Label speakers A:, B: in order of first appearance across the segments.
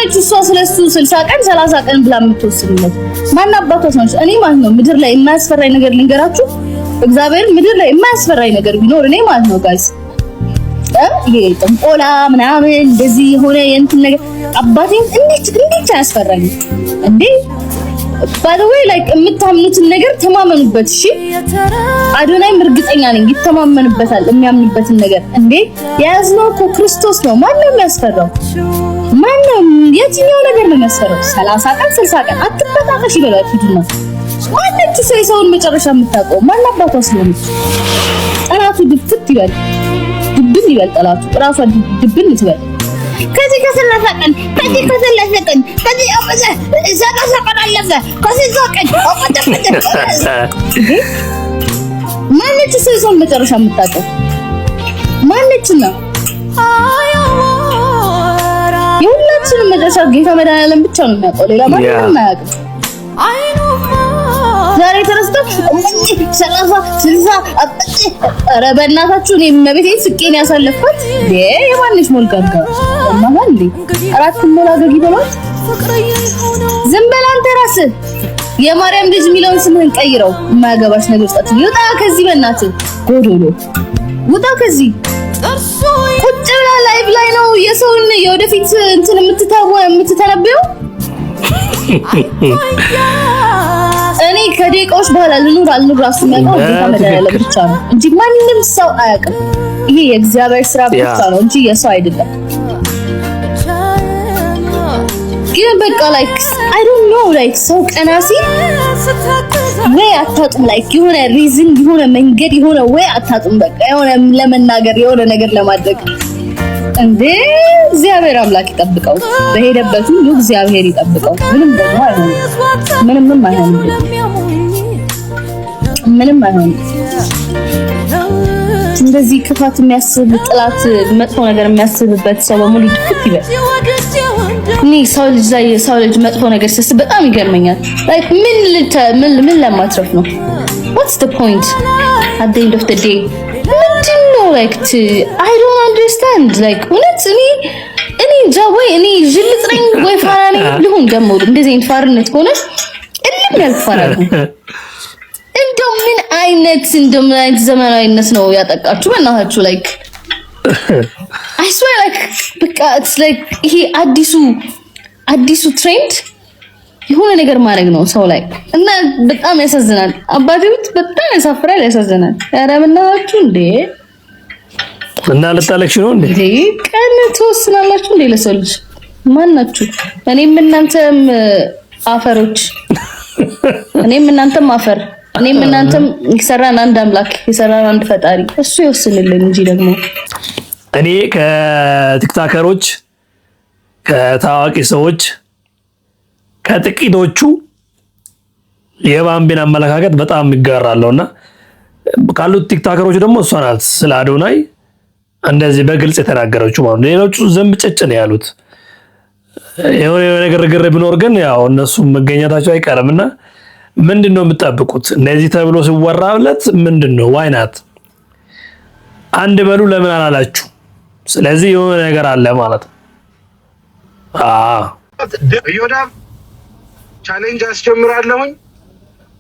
A: ማነች እሷ ስለሱ 60 ቀን 30 ቀን ብላ የምትወስንለት? ማን አባቷስ ነች? እኔ ማለት ነው ምድር ላይ የማያስፈራኝ ነገር ልንገራችሁ። እግዚአብሔር ምድር ላይ የማያስፈራኝ ነገር ቢኖር እኔ ማለት ነው ጋይስ ይሄ ጥንቆላ ምናምን እንደዚህ የሆነ የእንትን ነገር አባቴን እንዴት አያስፈራኝ እንዴ? by the way like የምታምኑትን ነገር ተማመኑበት እሺ። አዶናይ እርግጠኛ ነኝ ይተማመንበታል የሚያምንበትን ነገር እንዴ። ያዝነው እኮ ክርስቶስ ነው። ማን ነው የሚያስፈራው? ማንም የትኛው ነገር ነው የሚያስፈራው? 30 ቀን 60 ቀን አትበጣቀሽ ይበላል ፊቱና ማንነት ሰውን መጨረሻ የምታውቀው ማን አባቷ ስለሆነች ጠላቱ ድፍት ይበል ድብን ይበል ጠላቱ ራሷ ድብን ትበል። ከዚህ ከ30 ቀን ከዚህ ከ30 ቀን ከዚህ አበዛ 30 ቀን አለፈ ከዚህ ቀን ማንነት ሰውን መጨረሻ የምታውቀው ማንነት ነው? የሁላችንም መጨረሻ ጌታ መድኃኒዓለም ብቻ ነው የሚያውቀው። ሌላ ማንም አያውቅም። ዛሬ ተረስተው 30 60 ኧረ በእናታችሁ እኔ መቤቴ ስቄን ያሳለፍኩት የማንሽ ሞልጋጋ ማማንዲ አራት ሞላጋጊ በሏት። ዝም በል አንተ ራስህ የማርያም ልጅ ሚሊዮን ስምህን ቀይረው። የማያገባሽ ነገር ጻት ይውጣ ከዚህ በእናትህ ጎዶሎ ውጣ ከዚህ። ቁጭ ብላ ላይቭ ላይ ነው የሰውን የወደፊት እንትን የምትተነበየው። እኔ ከደቂቃዎች በኋላ ልኑር ራሱ የሚያውቀው ጌታ መድኃኒዓለም ብቻ ነው እንጂ ማንንም ሰው አያውቅም። ይሄ የእግዚአብሔር ስራ ብቻ ነው እንጂ የሰው አይደለም። ግን በቃ like I don't know like ሰው ቀና ሲል ወይ አታጡም like የሆነ ሪዝን የሆነ መንገድ የሆነ ወይ አታጡም በቃ የሆነ ለመናገር የሆነ ነገር ለማድረግ እንዴ እግዚአብሔር አምላክ ይጠብቀው። በሄደበት ሁሉ እግዚአብሔር ይጠብቀው። ምንም ደግሞ አይሆንም። ምንም አይሆንም። ምንም አይሆንም። እንደዚህ ክፋት የሚያስብ ጥላት መጥፎ ነገር የሚያስብበት ሰው በሙሉ ድፍት ይበል። እኔ ሰው ልጅ መጥፎ ነገር ሲያስብ በጣም ይገርመኛል። like ምን ለማትረፍ ነው? what's the point at the end of the day? ምንድነው like I don't understand like እውነት እኔ ጃወይ እኔ ጅልጥ ነኝ ወይ ፋራ ነኝ ልሁን ደግሞ እንደዚህ አይነት ፋርነት ሆነ እልም ያልፋራል። እንደው ምን አይነት ዘመናዊነት ነው ያጠቃችሁ በእናታችሁ like I swear like በቃ it's like ይሄ አዲሱ ትሬንድ የሆነ ነገር ማድረግ ነው ሰው ላይ እና በጣም ያሳዝናል። አባቴውት በጣም ያሳፍራል፣ ያሳዝናል። ኧረ በእናታችሁ እንዴ
B: እና ልታለቅሽ ነው እንዴ?
A: ቀን ተወስናላችሁ እንዴ ለሰው ልጅ ማን ናችሁ? እኔም እናንተም አፈሮች፣ እኔም እናንተም አፈር፣ እኔም እናንተም ይሰራን አንድ አምላክ ይሰራን አንድ ፈጣሪ እሱ ይወስንልን እንጂ ደግሞ
B: እኔ ከቲክቶከሮች ከታዋቂ ሰዎች ከጥቂቶቹ የባምቢን አመለካከት በጣም ይጋራለውና ካሉት ቲክቶከሮች ደግሞ እሷ ናት ስለ አዶናይ እንደዚህ በግልጽ የተናገረችው ማለት ነው። ሌሎቹ ዝም ጭጭ ነው ያሉት። የሆነ ነገር ግር ቢኖር ግን ያው እነሱ መገኘታቸው አይቀርምና ምንድነው የምትጠብቁት? እነዚህ ተብሎ ሲወራለት ምንድነው ዋይናት አንድ በሉ ለምን አላላችሁ? ስለዚህ የሆነ ነገር አለ ማለት ነው።
C: ዮዳብ ቻሌንጅ አስጀምራለሁኝ።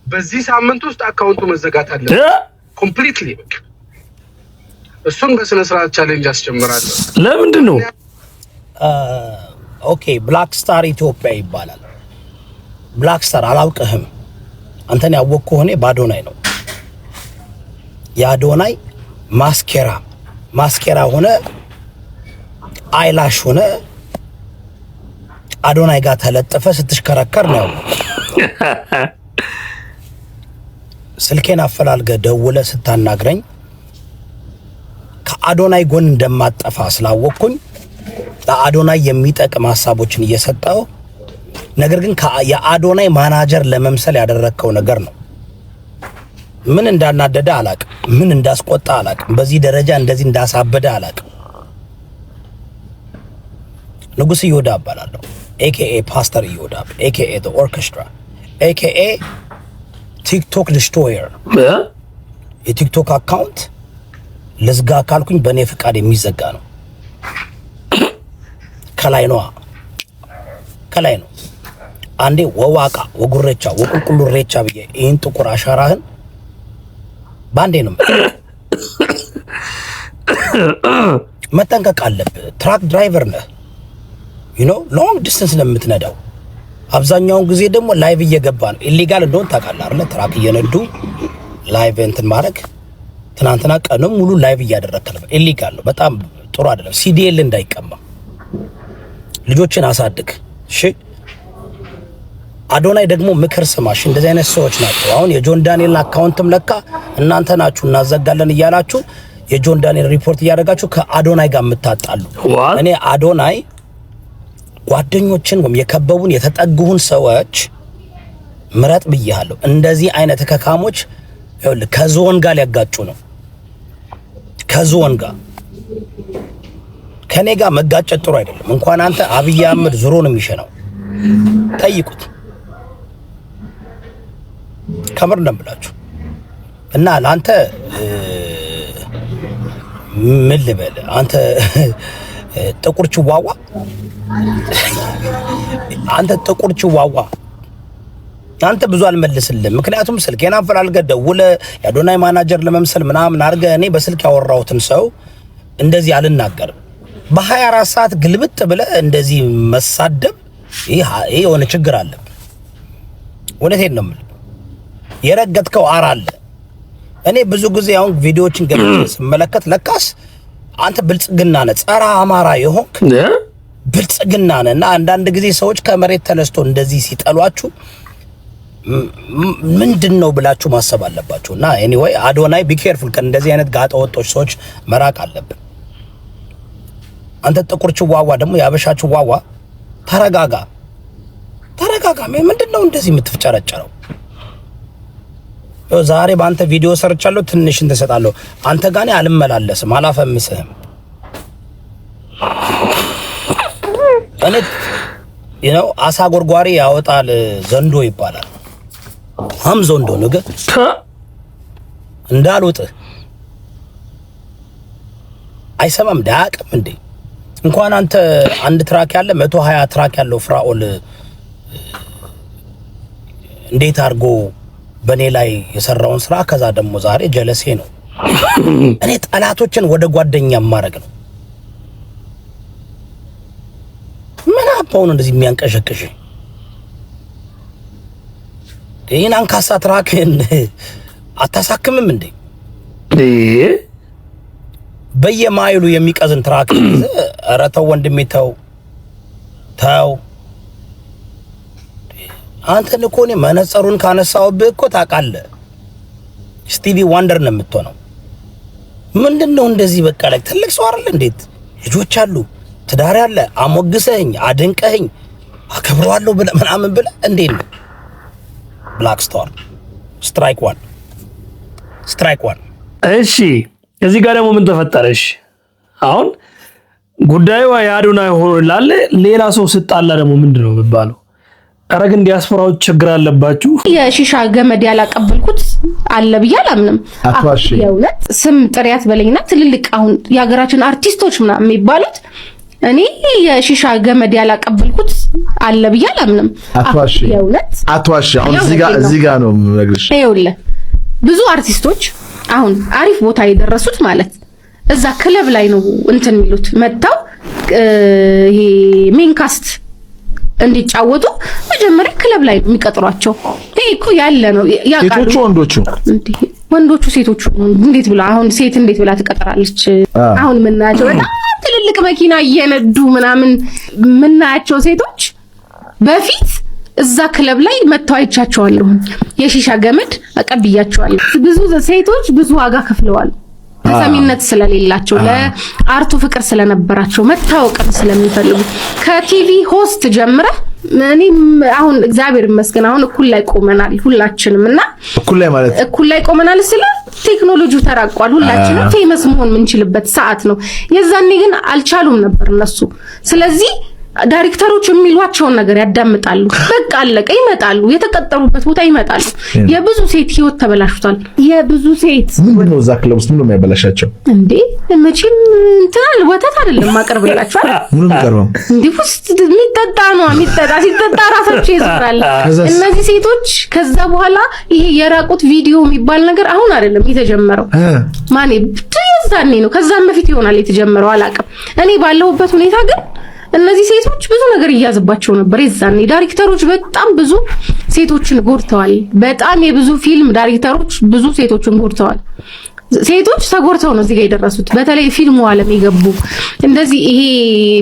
C: በዚህ ሳምንት ውስጥ አካውንቱ መዘጋት አለበት ኮምፕሊትሊ። እሱን በስነ ስርዓት ቻሌንጅ አስጀምራለሁ።
B: ለምንድን ነው?
D: ኦኬ ብላክ ስታር ኢትዮጵያ ይባላል። ብላክ ስታር አላውቅህም። አንተን ያወቅኩ ሆኔ በአዶናይ ነው። የአዶናይ ማስኬራ ሆነ አይላሽ ሆነ አዶናይ ጋር ተለጠፈ ስትሽከረከር ነው። ስልኬን አፈላልገ ደውለ ስታናግረኝ ከአዶናይ ጎን እንደማጠፋ ስላወቅኩኝ ለአዶናይ የሚጠቅም ሐሳቦችን እየሰጠው ነገር ግን የአዶናይ ማናጀር ለመምሰል ያደረከው ነገር ነው። ምን እንዳናደደ አላቅም፣ ምን እንዳስቆጣ አላቅም፣ በዚህ ደረጃ እንደዚህ እንዳሳበደ አላቅም። ንጉስ ይወዳብ ባላለው AKA ፓስተር ይወዳብ AKA the orchestra AKA ቲክቶክ ዲስቶየር የቲክቶክ አካውንት ለዝጋ ካልኩኝ በኔ ፍቃድ የሚዘጋ ነው። ከላይ ነው ከላይ ነው። አንዴ ወዋቃ ወጉሬቻ ወቁልቁሉ ሬቻ ብዬ ይሄን ጥቁር አሻራህን ባንዴ ነው መጠንቀቅ አለብህ። ትራክ ድራይቨር ነህ ሎንግ ዲስታንስ ለምትነዳው አብዛኛውን ጊዜ ደግሞ ላይቭ እየገባ ነው። ኢሊጋል እንደሆነ ታውቃለህ አይደል? ትራክ እየነዱ ላይቭ እንትን ማድረግ ትናንትና ቀኑን ሙሉ ላይቭ እያደረግክ ነበር። ኢሊጋል ነው፣ በጣም ጥሩ አይደለም። ሲዲኤል እንዳይቀማ ልጆችን አሳድግ እሺ። አዶናይ ደግሞ ምክር ስማሽ። እንደዚህ አይነት ሰዎች ናቸው። አሁን የጆን ዳንኤል አካውንትም ለካ እናንተ ናችሁ እናዘጋለን እያላችሁ የጆን ዳንኤል ሪፖርት እያደረጋችሁ ከአዶናይ ጋር የምታጣሉ። እኔ አዶናይ ጓደኞችን ወይም የከበቡን የተጠጉሁን ሰዎች ምረጥ ብያለሁ። እንደዚህ አይነት ከካሞች ከዞን ጋር ሊያጋጩ ነው። ከዞን ጋር ከኔ ጋር መጋጨት ጥሩ አይደለም። እንኳን አንተ አብይ አህመድ ዙሮ ነው የሚሸነው። ጠይቁት ከምር እንደምላችሁ እና ለአንተ ምን ልበል አንተ ጥቁር ችዋዋ አንተ ጥቁር ችዋዋ አንተ ብዙ አልመልስልህም። ምክንያቱም ስልኬን አፈላልገህ ደውለህ የአዶናይ ማናጀር ለመምሰል ምናምን አድርገህ እኔ በስልክ ያወራሁትን ሰው እንደዚህ አልናገርም። በ24 ሰዓት ግልብጥ ብለህ እንደዚህ መሳደብ ይሄ የሆነ ችግር አለብህ። እውነቴን ነው የምልህ። የረገጥከው አር አለ። እኔ ብዙ ጊዜ አሁን ቪዲዮዎችን ገብቼ ስመለከት ለካስ አንተ ብልጽግና ነህ፣ ጸረ አማራ የሆንክ ብልጽግና ነህ። እና አንዳንድ ጊዜ ሰዎች ከመሬት ተነስቶ እንደዚህ ሲጠሏችሁ ምንድነው ብላችሁ ማሰብ አለባችሁ። እና ኤኒዌይ አዶናይ ቢ ኬርፉል ከእንደዚህ አይነት ጋጠ ወጦች ሰዎች መራቅ አለብን። አንተ ጥቁር ችዋዋ ደግሞ ያበሻ ችዋዋ ተረጋጋ። ምንድነው እንደዚህ የምትፍጨረጨረው? ዛሬ በአንተ ቪዲዮ ሰርቻለሁ፣ ትንሽ እንተሰጣለሁ። አንተ ጋር አልመላለስም፣ አላፈምስህም። እኔ አሳ ጎርጓሪ ያወጣል ዘንዶ ይባላል። ዘንዶ ነገ እንዳልወጥህ አይሰማም ዳቅም እንዴ? እንኳን አንተ አንድ ትራክ ያለ 120 ትራክ ያለው ፍራኦል እንዴት አድርጎ በኔ ላይ የሰራውን ስራ ከዛ ደግሞ ዛሬ ጀለሴ ነው። እኔ ጠላቶችን ወደ ጓደኛ ማረግ ነው። ምን አባውን እንደዚህ የሚያንቀሸቅሽ ይሄን አንካሳ ትራክን አታሳክምም እንዴ? በየማይሉ የሚቀዝን ትራክ ኧረ ተው ወንድሜ ተው። አንተን እኮ እኔ መነጸሩን ካነሳውብህ እኮ ታውቃለህ ስቲቪ ዋንደር ነው የምትሆነው። ምንድነው እንደዚህ በቃ ላይ ትልቅ ሰው አይደል? እንዴት ልጆች አሉ፣ ትዳር ያለ አሞግሰኝ፣ አድንቀኝ፣ አከብረዋለሁ ብለህ ምናምን ብለህ እንዴት ነው? ብላክ ስታር ስትራይክ ዋን። እሺ
B: እዚህ ጋር ደግሞ ምን ተፈጠረሽ? አሁን ጉዳዩ የአዶናይ ሆኖ ላለ ሌላ ሰው ስጣላ ደግሞ ምንድነው የሚባለው? ኧረ ግን ዲያስፖራዎች ችግር አለባችሁ።
E: የሺሻ ገመድ ያላቀበልኩት አለ ብዬ አላምንም። የእውነት ስም ጥሪያት በለኝና ትልልቅ አሁን የሀገራችን አርቲስቶች ምናምን የሚባሉት እኔ የሺሻ ገመድ ያላቀበልኩት አለ ብዬ አላምንም። የእውነት አትዋሽ። አሁን እዚህ ጋር ነው የምነግርሽ። ይኸውልህ ብዙ አርቲስቶች አሁን አሪፍ ቦታ የደረሱት ማለት እዛ ክለብ ላይ ነው እንትን የሚሉት መጣው ይሄ ሜንካስት እንዲጫወቱ መጀመሪያ ክለብ ላይ የሚቀጥሯቸው። ይሄ እኮ ያለ ነው። ሴቶቹ ወንዶቹ ሴቶቹ እንዴት ብላ አሁን ሴት እንዴት ብላ ትቀጥራለች? አሁን ምናያቸው በጣም ትልልቅ መኪና እየነዱ ምናምን ምናያቸው ሴቶች በፊት እዛ ክለብ ላይ መተው አይቻቸዋለሁ። የሺሻ ገመድ አቀብያቸዋለሁ። ብዙ ሴቶች ብዙ ዋጋ ከፍለዋል። ተሰሚነት ስለሌላቸው ለአርቱ ፍቅር ስለነበራቸው መታወቅም ስለሚፈልጉ ከቲቪ ሆስት ጀምረ እኔም አሁን እግዚአብሔር ይመስገን አሁን እኩል ላይ ቆመናል ሁላችንም። እና እኩል ላይ ቆመናል ስለ ቴክኖሎጂው ተራቋል። ሁላችንም ፌመስ መሆን የምንችልበት ሰዓት ነው። የዛኔ ግን አልቻሉም ነበር እነሱ። ስለዚህ ዳይሬክተሮች የሚሏቸውን ነገር ያዳምጣሉ። በቃ አለቀ። ይመጣሉ፣ የተቀጠሩበት ቦታ ይመጣሉ። የብዙ ሴት ህይወት ተበላሽቷል። የብዙ ሴት
F: ምንድነው እዛ ክለብ ውስጥ ምንድነው የሚያበላሻቸው
E: እንዴ? መቼም እንትን ወተት አይደለም ማቀርብላችኋል።
F: ምንም ቀርበው
E: እንዴ ውስጥ የሚጠጣ ነው። የሚጠጣ ሲጠጣ ራሳቸው ይዘራል እነዚህ ሴቶች። ከዛ በኋላ ይሄ የራቁት ቪዲዮ የሚባል ነገር አሁን አይደለም የተጀመረው። ማኔ ትይዛኔ ነው። ከዛም በፊት ይሆናል የተጀመረው አላውቅም። እኔ ባለሁበት ሁኔታ ግን እነዚህ ሴቶች ብዙ ነገር ይያዝባቸው ነበር። የዛኔ ዳይሬክተሮች በጣም ብዙ ሴቶችን ጎድተዋል። በጣም የብዙ ፊልም ዳይሬክተሮች ብዙ ሴቶችን ጎድተዋል። ሴቶች ተጎድተው ነው እዚህ ጋር የደረሱት። በተለይ ፊልሙ ዓለም የገቡ እንደዚህ ይሄ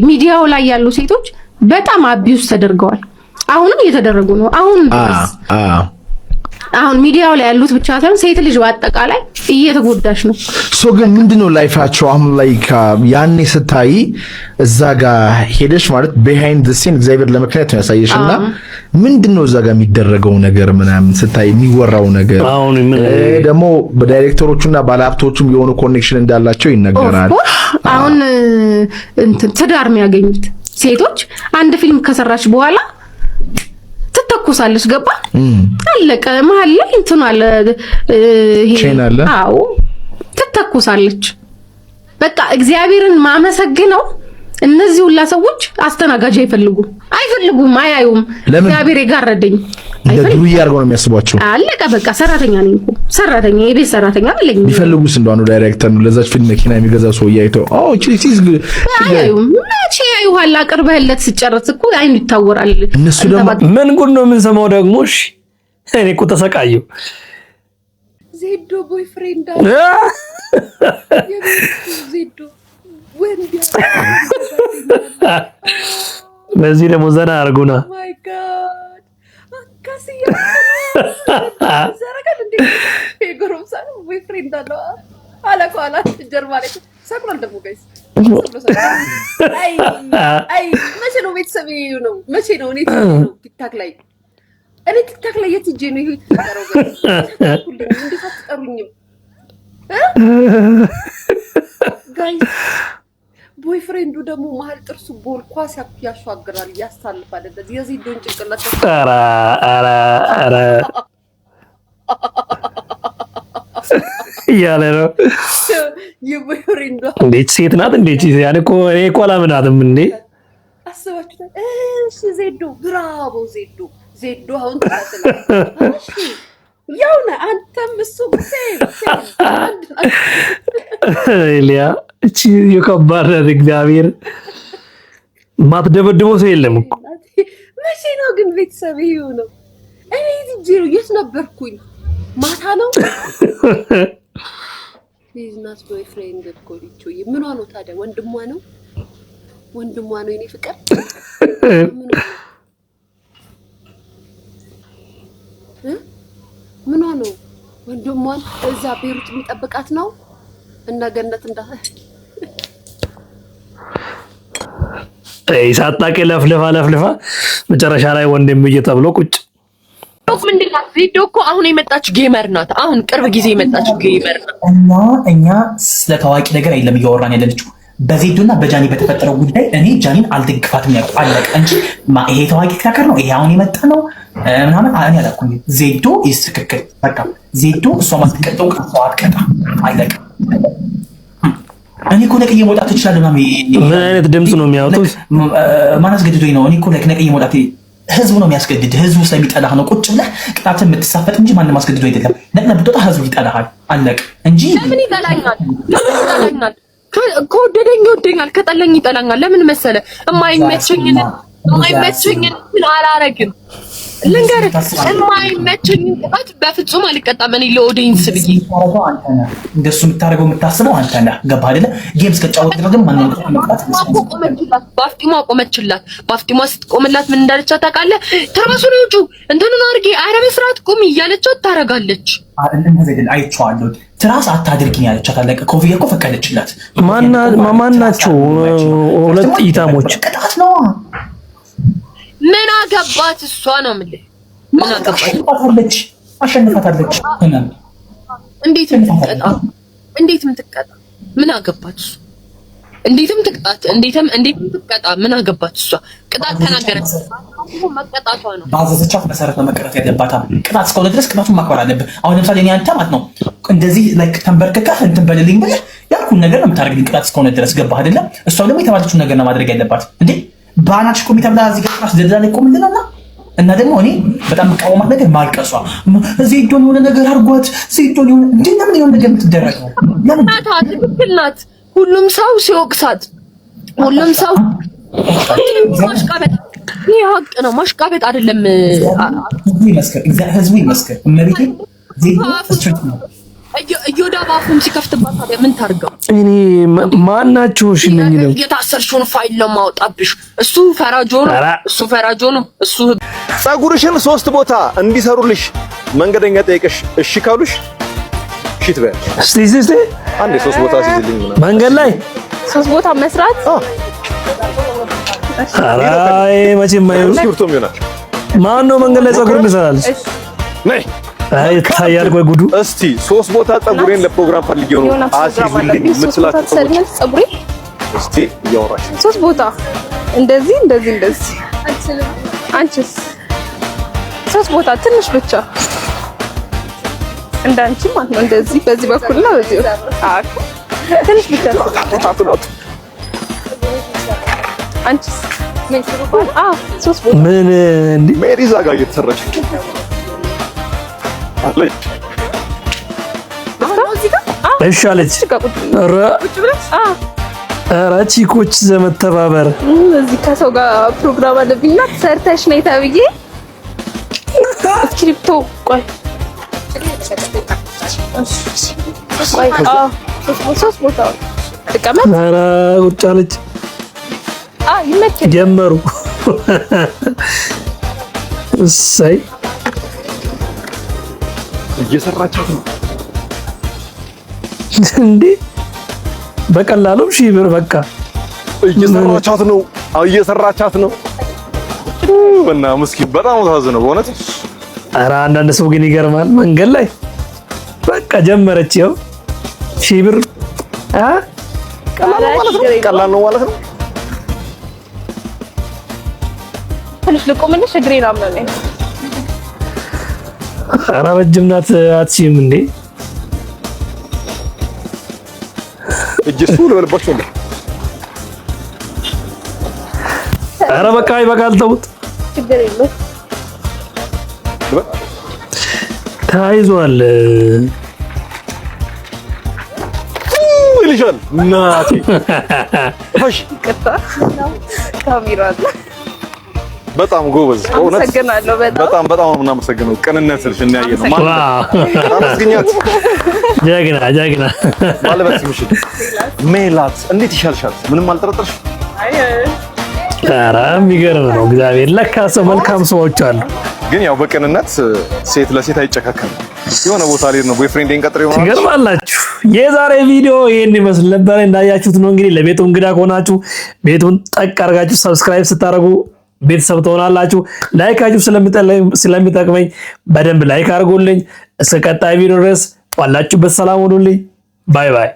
E: ሚዲያው ላይ ያሉ ሴቶች በጣም አቢዩስ ተደርገዋል። አሁንም እየተደረጉ ነው። አሁን ሚዲያው ላይ ያሉት ብቻ ሳይሆን ሴት ልጅ በአጠቃላይ እየተጎዳች ነው።
F: ሶ ግን ምንድነው ላይፋቸው አሁን ላይ ያኔ ስታይ እዛ ጋር ሄደሽ ማለት ቢሃይንድ ዘ ሲን እግዚአብሔር ለምክንያት ነው ያሳየሽና ምንድነው እዛ ጋር የሚደረገው ነገር ምናምን ስታይ የሚወራው ነገር አሁን ደግሞ በዳይሬክተሮቹና ባለሀብቶቹም የሆነ ኮኔክሽን እንዳላቸው ይነገራል።
E: አሁን እንትን ትዳር የሚያገኙት ሴቶች አንድ ፊልም ከሰራች በኋላ ትተኩሳለች። ገባ አለቀ። መሀል ላይ እንትን አለ
F: ቼናለ
E: አዎ ትተኩሳለች። በቃ እግዚአብሔርን ማመሰግነው እነዚህ ሁላ ሰዎች አስተናጋጅ አይፈልጉም፣ አያዩም። እግዚአብሔር የጋረደኝ
F: ለዱርዬ አድርገው ነው የሚያስቧቸው።
E: አለቀ በቃ። ሰራተኛ ነኝ እኮ ሰራተኛ፣ የቤት ሰራተኛ አይደለም።
F: ቢፈልጉስ እንደሆነ ዳይሬክተር ነው ለዛች ፊልም መኪና የሚገዛ ሰው ያይተው
E: አያዩም። መቼ ያዩሃል? አቅርበህለት ሲጨርስ እኮ አይኑ ይታወራል።
F: እነሱ ደግሞ
B: ምን ጉድ ነው የምንሰማው ደግሞ? እሺ እኔ እኮ ተሰቃየሁ።
G: ዜዶ ቦይፍሬንድ ዜዶ ወንድ
B: በዚህ ደግሞ ዘና አርጉና
G: ማይ ጋድ አካሲያ ዘረጋል እንዴ የጎረምሳ ቦይፍሬንድ አለው አላቋላ ጀርባ ላይ ሰቅሏል። ደግሞ ጋይስ አይ መቼ ነው ቤተሰብ ነው? መቼ ነው እኔ ቲክታክ ላይ የት ሂጄ ነው ይሄ ተቀረው ሁሉም እንዴት አትጠሩኝም ጋይስ? ቦይፍሬንዱ ደግሞ መሀል ጥርሱ ቦል ኳስ ያሻግራል፣ ያሳልፋል። እንደዚህ የዜዶን ጭንቅላት
B: ያለ ነው።
G: የቦይፍሬንዱ
B: እንዴት ሴት ናት? እንዴት ያኔ እኮ አላምናትም እንዴ።
G: አስባችሁታል? እሺ ዜዶ ብራቮ ዜዶ አሁን ተሳስላ እሺ ያውና አንተም እሱ
B: ኤልያ እቺ የከባድ እግዚአብሔር ማትደበድበው ሰው የለም እኮ።
G: መቼ ነው ግን ቤተሰብ ይሄው ነው? እኔ ዲጄ ነው የት ነበርኩኝ? ማታ ነው ቢዝነስ ቦይፍሬንድ እኮ ልጅ ምን ሆኖ ታዲያ? ወንድሟ ነው የኔ ፍቅር ምን ሆኖ ወንድሟን እዛ ቤሩት የሚጠብቃት ነው እና ገነት
B: ሳታውቂ ለፍልፋ መጨረሻ ላይ ወንድምዬ ተብሎ ቁጭ
G: ምንድነው? ዜዶ እኮ አሁን የመጣች ጌመር ናት። አሁን ቅርብ ጊዜ የመጣች ጌመር ናት።
H: እኛ ስለ ታዋቂ ነገር አይደለም እያወራን ያለችው በዜዶና በጃኒ በተፈጠረው ጉዳይ እኔ ጃኒን አልደግፋትም ያልኩ አለቀ እንጂ ይሄ ታዋቂ ክራከር ነው ይሄ አሁን የመጣ ነው ምናምን እኔ አላልኩም። ዜዶ ኢስ ትክክል። በቃ ዜዶ እሷ ማትቀጠው ቀጥታ አትቀጣ አለቀ። እኔ እኮ ነቅዬ መውጣት እችላለሁ።
B: ምን አይነት ድምፅ ነው የሚያወጡት?
H: ማን አስገድዶኝ ነው? እኔ እኮ ነቅዬ መውጣት ህዝቡ ነው የሚያስገድድ። ህዝቡ ስለሚጠላህ ነው ቁጭ ብለህ ቅጣትን የምትሳፈጥ እንጂ ማንም አስገድዶ አይደለም። ነቅለህ ብትወጣ ህዝቡ ይጠላሃል አለቀ እንጂ
G: ለምን ይጠላኛል? ከወደደኝ ይወደኛል፣ ከጠላኝ ይጠላኛል። ለምን መሰለ? የማይመቸኝን ምን አላረግም። ልንገርህ፣ የማይመቸኝን ቅጣት በፍጹም አልቀጣም። እኔ ለኦዲየንስ ብዬ
H: እንደሱ የምታደርገው የምታስበው አንተ ነህ። ገባህ አይደለ? ጌም እስከጫወት ድረስ ግን ማንንም ቅጣት
G: በአፍጢሟ ቆመችላት። በአፍጢሟ ስትቆምላት ምን እንዳለቻት ታውቃለህ? ትራሱን ውጪ እንትኑን አድርጌ ኧረ በስርዓት ቁሚ እያለቻት ታረጋለች።
H: አይቼዋለሁ። ትራስ አታድርጊ ያለቻት አለቀ። ኮፍያ እኮ ፈቀደችላት።
B: ማን ናቸው? ሁለት ኢታሞች
H: ቅጣት ነው።
G: ምን አገባት? እሷ ነው የምልህ። ምን አገባት? አሸንፋታለች። እንዴት ምትቀጣ? ምን አገባት? እንዴትም ትቅጣት፣ እንዴትም ትቀጣ። ምን አገባት እሷ? ቅጣት ተናገረች፣ መቀጣቷ ነው።
H: ባዘዘቻት መሰረት ነው መቀጣት ያለባት። ቅጣት እስከሆነ ድረስ ቅጣቱን ማክበር አለብህ። አሁን ለምሳሌ እኔ አንተ ማለት ነው እንደዚህ ላይክ ተንበርክከህ እንትን በልልኝ ብለህ ያልኩህን ነገር ነው የምታደርግልኝ። ቅጣት እስከሆነ ድረስ ገባህ አይደለ? እሷ ደግሞ የተባለችውን ነገር ነው ማድረግ ያለባት። እንዴ ባናች ኮሚቴ ብላ እዚህ ጋር ራስ ደድላ ላይ ቆምልናና እና ደግሞ እኔ በጣም የምቃወማት ነገር ማልቀሷ። ዜዶን የሆነ ነገር አድርጓት፣ ዜዶን የሆነ እንዴ ለምን የሆነ ነገር የምትደረገው? ለምን
G: ትክክል ናት። ሁሉም ሰው ሲወቅሳት፣ ሁሉም ሰው ማሽቃበጥ፣ ይሄ ሀቅ ነው። ማሽቃበጥ አይደለም።
H: ህዝቡ ይመስከር። እመቤቴ ዜዶ ስትሪት ነው
G: እዮዳ ባፉም ሲከፍትባት ታዲያ ምን ታርገው?
B: እኔ ማናችሁ? እሺ ምን ነው
G: የታሰርሽውን ፋይል ለማውጣብሽ እሱ ፈራጆ ነው። እሱ
I: ፀጉርሽን 3 ቦታ እንዲሰሩልሽ መንገደኛ ጠይቀሽ እሺ ካሉሽ እሺ ትበያለሽ።
B: እስቲ
I: አንዴ 3 ቦታ ሲዝልኝ ምናምን
B: መንገድ ላይ
G: 3 ቦታ መስራት
B: አራይ መቼም አይሆን።
I: ስኩርቶም ይሆናል።
B: ማን ነው መንገድ ላይ ፀጉር ይሰራል?
I: ነይ
B: አይ ታያል። ቆይ ጉዱ።
I: እስቲ 3 ቦታ ፀጉሬን ለፕሮግራም ፈልጌው ነው አሲዙልኝ የምትላችሁ
G: ፀጉሬ
I: እስቲ እያወራሽ
G: 3 ቦታ እንደዚህ አንቺስ 3 ቦታ ትንሽ ብቻ እንዳንቺ ማለት ነው። እንደዚህ በዚህ በኩል ነው እዚህ ትንሽ ብቻ አንቺስ ምን 3 ቦታ
B: ምን እንዴ
I: ሜሪ ዛጋ እየተሰራች አለች።
B: እሺ አለች። ኧረ ቺኮች ዘመተባበር
G: እዚህ ከሰው ጋር ፕሮግራም አለብኝና ሰርተሽ ነይ ተብዬ ስክሪፕቶ ቆይ 3 ቦታ ተቀመጥ።
B: ኧረ ቁጭ አለች።
G: ይመችል
B: ጀመሩ። እሰይ
I: እየሰራቻት ነው
B: እንዴ በቀላሉ ሺህ ብር በቃ
I: እየሰራቻት ነው። እና ምስኪን በጣም ታዝነው በእውነት።
B: ኧረ አንዳንድ ሰው ግን ይገርማል። መንገድ ላይ በቃ ጀመረች። ይኸው ሺህ ብር
I: ቀላል ነው ማለት ነው።
G: ትንሽ ልቆምልሽ እግሬን አመመኝ።
B: ኧረ ረጅም ናት። አትችይም እንዴ
I: እጅሱ ልበልባችሁ እንዴ?
B: ኧረ በቃ ይበቃል። ተውት።
G: ችግር የለም
B: ተያይዟል።
I: ይልሻል እናቴ እሺ
G: ካሜራ አለ።
I: በጣም ጎበዝ በእውነት
G: አመሰግናለሁ።
I: በጣም ነው የምናመሰግነው። ቅንነትሽ እናያየ ነው ማለት አመስግኛት።
B: ጀግና
I: ባለበት ምሽ ሜላት እንዴት ይሻልሻል? ምንም አልጠረጠርሽ?
B: ኧረ የሚገርም ነው። እግዚአብሔር ለካ ሰው መልካም ሰዎች አሉ።
I: ግን ያው በቅንነት ሴት ለሴት አይጨካከም። የሆነ ቦታ ላይ ነው ቦይፍሬንዴን ቀጥሬ ነው።
B: ትገርማላችሁ። የዛሬ ቪዲዮ ይሄን ይመስል ነበር። እንዳያችሁት ነው እንግዲህ። ለቤቱ እንግዳ ከሆናችሁ ቤቱን ጠቅ አድርጋችሁ ሰብስክራይብ ስታደርጉ ቤተሰብ ትሆናላችሁ። ላይካችሁ ስለሚጠቅመኝ በደንብ ላይክ አድርጉልኝ። እስከ ቀጣይ ቪዲዮ ድረስ ባላችሁበት ሰላም ሁኑልኝ። ባይ ባይ።